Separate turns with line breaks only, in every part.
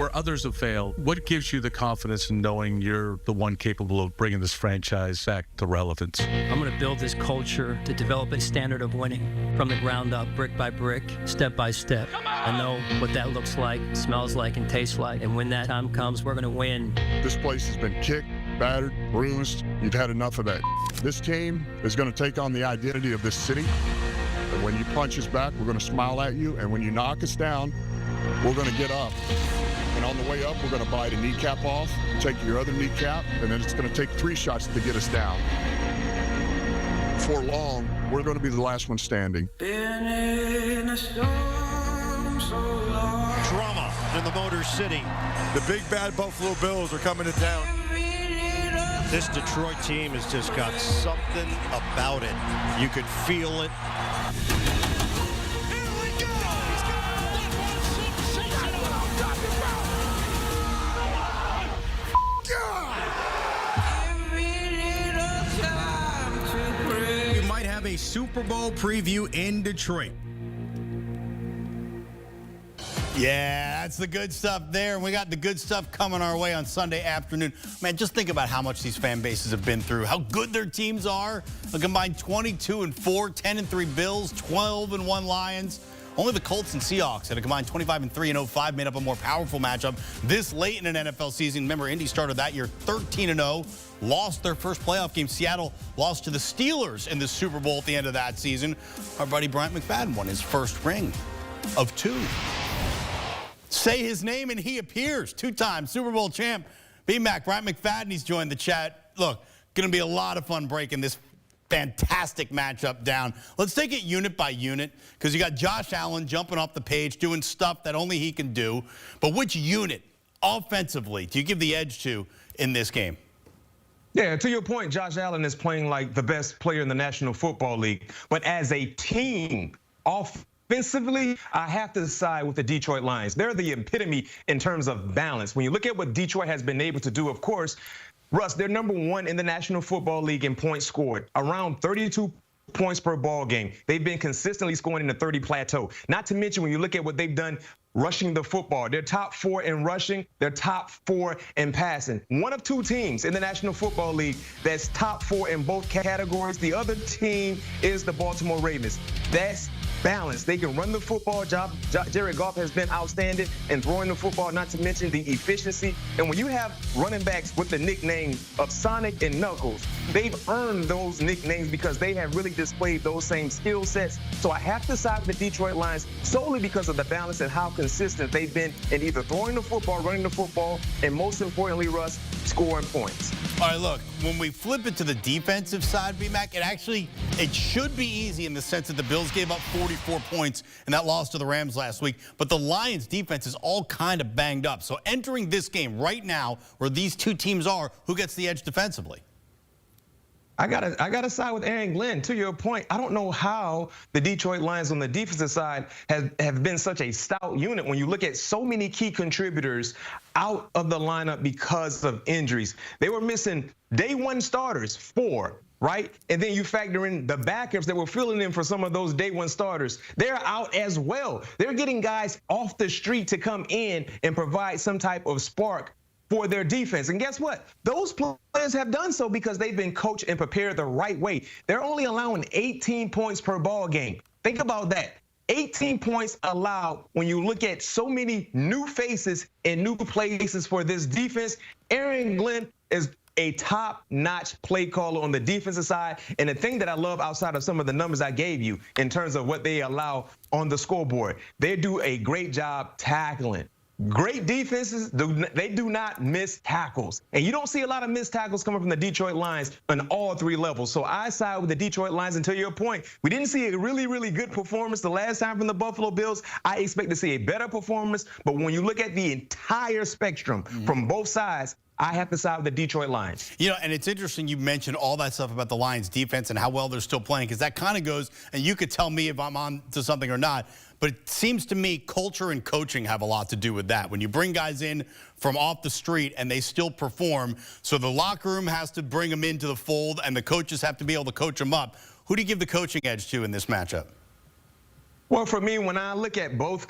where others have failed. What gives you the confidence in knowing you're the one capable of bringing this franchise back to relevance?
I'm going to build this culture to develop a standard of winning from the ground up, brick by brick, step by step. I know what that looks like, smells like, and tastes like. And when that time comes, we're going to win.
This place has been kicked, battered, bruised. You've had enough of that. This team is going to take on the identity of this city. And when you punch us back, we're going to smile at you. And when you knock us down, we're going to get up. And on the way up, we're going to bite a kneecap off, take your other kneecap, and then it's going to take 3 shots to get us down. Before long, we're going to be the last one standing.
Been in a storm so long.
Drama in the Motor City.
The big bad Buffalo Bills are coming to town.
This Detroit team has just got something about it. You could feel it.
Here we go!
We might have a Super Bowl preview in Detroit. Yeah, that's the good stuff there. And we got the good stuff coming our way on Sunday afternoon. Man, just think about how much these fan bases have been through, how good their teams are. A combined 22-4, 10-3 Bills, 12-1 Lions. Only the Colts and Seahawks at a combined 25-3 05 made up a more powerful matchup this late in an NFL season. Remember, Indy started that year 13-0, lost their first playoff game. Seattle lost to the Steelers in the Super Bowl at the end of that season. Our buddy Bryant McFadden won his first ring of 2. Say his name and he appears. 2-time Super Bowl champ, B-Mac, Bryant McFadden. He's joined the chat. Look, going to be a lot of fun breaking this fantastic matchup down. Let's take it unit by unit because you got Josh Allen jumping off the page, doing stuff that only he can do. But which unit, offensively, do you give the edge to in this game?
Yeah, to your point, Josh Allen is playing like the best player in the National Football League. But as a team, offensively, I have to side with the Detroit Lions. They're the epitome in terms of balance. When you look at what Detroit has been able to do, of course, Russ, they're number 1 in the National Football League in points scored, around 32 points per ball game. They've been consistently scoring in the 30 plateau. Not to mention when you look at what they've done rushing the football. They're top 4 in rushing. They're top 4 in passing. One of 2 teams in the National Football League that's top 4 in both categories. The other team is the Baltimore Ravens. That's balance. They can run the football. Jared Goff has been outstanding in throwing the football, not to mention the efficiency. And when you have running backs with the nickname of Sonic and Knuckles, they've earned those nicknames because they have really displayed those same skill sets. So I have to side with the Detroit Lions solely because of the balance and how consistent they've been in either throwing the football, running the football, and most importantly, Russ, scoring points.
All right, look, when we flip it to the defensive side, B-Mac, it should be easy in the sense that the Bills gave up 44 points in that loss to the Rams last week, but the Lions defense is all kind of banged up. So entering this game right now, where these 2 teams are, who gets the edge defensively?
I gotta side with Aaron Glenn. To your point, I don't know how the Detroit Lions on the defensive side have been such a stout unit when you look at so many key contributors out of the lineup because of injuries. They were missing day 1 starters, 4, right? And then you factor in the backups that were filling in for some of those day 1 starters. They're out as well. They're getting guys off the street to come in and provide some type of spark for their defense. And guess what? Those players have done so because they've been coached and prepared the right way. They're only allowing 18 points per ball game. Think about that. 18 points allowed when you look at so many new faces and new places for this defense. Aaron Glenn is a top-notch play caller on the defensive side. And the thing that I love outside of some of the numbers I gave you in terms of what they allow on the scoreboard, they do a great job tackling. Great defenses, they do not miss tackles. And you don't see a lot of missed tackles coming from the Detroit Lions on all 3 levels. So I side with the Detroit Lions. And to your point, we didn't see a really, really good performance the last time from the Buffalo Bills. I expect to see a better performance. But when you look at the entire spectrum from both sides, I have to side with the Detroit Lions.
You know, and it's interesting you mentioned all that stuff about the Lions defense and how well they're still playing, because that kind of goes, and you could tell me if I'm on to something or not, but it seems to me culture and coaching have a lot to do with that. When you bring guys in from off the street and they still perform, so the locker room has to bring them into the fold and the coaches have to be able to coach them up. Who do you give the coaching edge to in this matchup?
Well, for me, when I look at both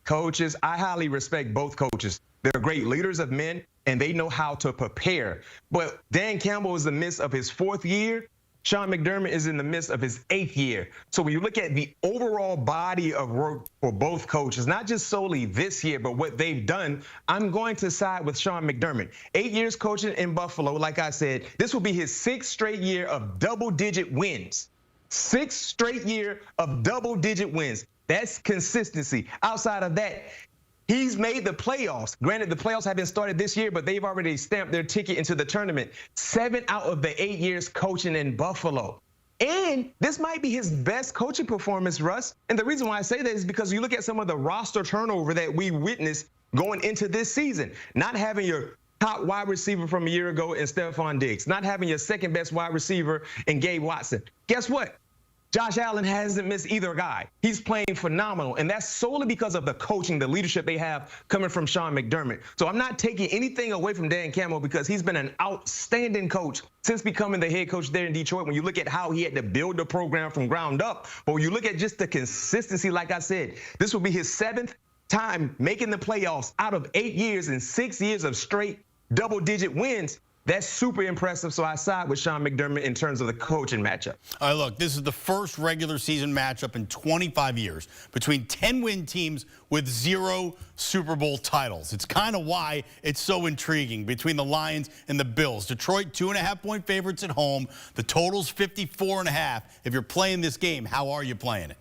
coaches, I highly respect both coaches. They're great leaders of men, and they know how to prepare. But Dan Campbell is in the midst of his 4th year. Sean McDermott is in the midst of his 8th year. So when you look at the overall body of work for both coaches, not just solely this year, but what they've done, I'm going to side with Sean McDermott. 8 years coaching in Buffalo, like I said, this will be his 6th straight year of double-digit wins. 6th straight year of double-digit wins. That's consistency. Outside of that, he's made the playoffs. Granted, the playoffs haven't started this year, but they've already stamped their ticket into the tournament. 7 out of the 8 years coaching in Buffalo. And this might be his best coaching performance, Russ. And the reason why I say that is because you look at some of the roster turnover that we witnessed going into this season. Not having your top wide receiver from a year ago in Stephon Diggs. Not having your second best wide receiver in Gabe Watson. Guess what? Josh Allen hasn't missed either guy. He's playing phenomenal, and that's solely because of the coaching, the leadership they have coming from Sean McDermott. So I'm not taking anything away from Dan Campbell because he's been an outstanding coach since becoming the head coach there in Detroit. When you look at how he had to build the program from ground up, but when you look at just the consistency, like I said, this will be his 7th time making the playoffs out of 8 years and 6 years of straight double-digit wins. That's super impressive, so I side with Sean McDermott in terms of the coaching matchup.
All right, look, this is the first regular season matchup in 25 years between 10-win teams with 0 Super Bowl titles. It's kind of why it's so intriguing between the Lions and the Bills. Detroit, 2.5-point favorites at home. The total's 54.5. If you're playing this game, how are you playing it?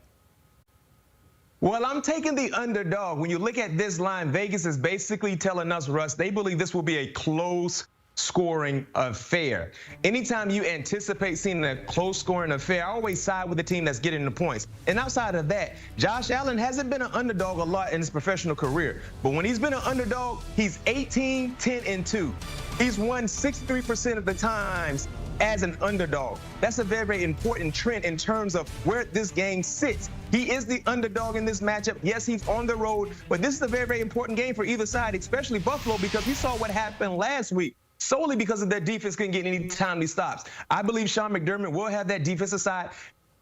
Well, I'm taking the underdog. When you look at this line, Vegas is basically telling us, Russ, they believe this will be a close scoring affair. Anytime you anticipate seeing a close scoring affair, I always side with the team that's getting the points. And outside of that, Josh Allen hasn't been an underdog a lot in his professional career. But when he's been an underdog, he's 18, 10, and 2. He's won 63% of the times as an underdog. That's a very, very important trend in terms of where this game sits. He is the underdog in this matchup. Yes, he's on the road, but this is a very, very important game for either side, especially Buffalo, because we saw what happened last week. Solely because of their defense couldn't get any timely stops. I believe Sean McDermott will have that defensive side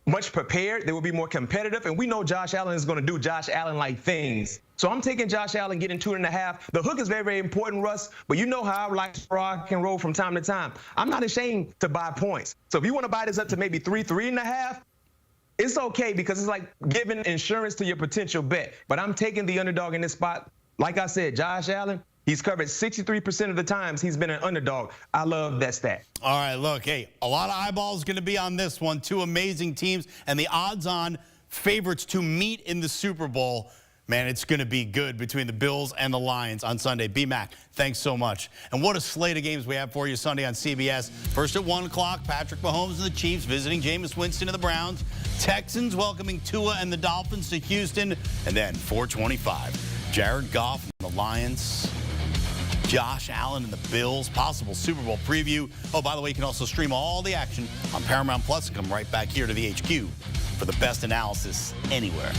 much prepared. They will be more competitive, and we know Josh Allen is going to do Josh Allen-like things. So I'm taking Josh Allen getting 2.5. The hook is very, very important, Russ, but you know how I like to rock and roll from time to time. I'm not ashamed to buy points. So if you want to buy this up to maybe 3, 3.5, it's okay because it's like giving insurance to your potential bet. But I'm taking the underdog in this spot. Like I said, Josh Allen, he's covered 63% of the times he's been an underdog. I love that stat.
All right, look, hey, a lot of eyeballs going to be on this one. 2 amazing teams, and the odds-on favorites to meet in the Super Bowl. Man, it's going to be good between the Bills and the Lions on Sunday. B-Mac, thanks so much. And what a slate of games we have for you Sunday on CBS. First at 1 o'clock, Patrick Mahomes and the Chiefs visiting Jameis Winston and the Browns. Texans welcoming Tua and the Dolphins to Houston. And then 4:25, Jared Goff and the Lions. Josh Allen and the Bills, possible Super Bowl preview. Oh, by the way, you can also stream all the action on Paramount Plus and come right back here to the HQ for the best analysis anywhere.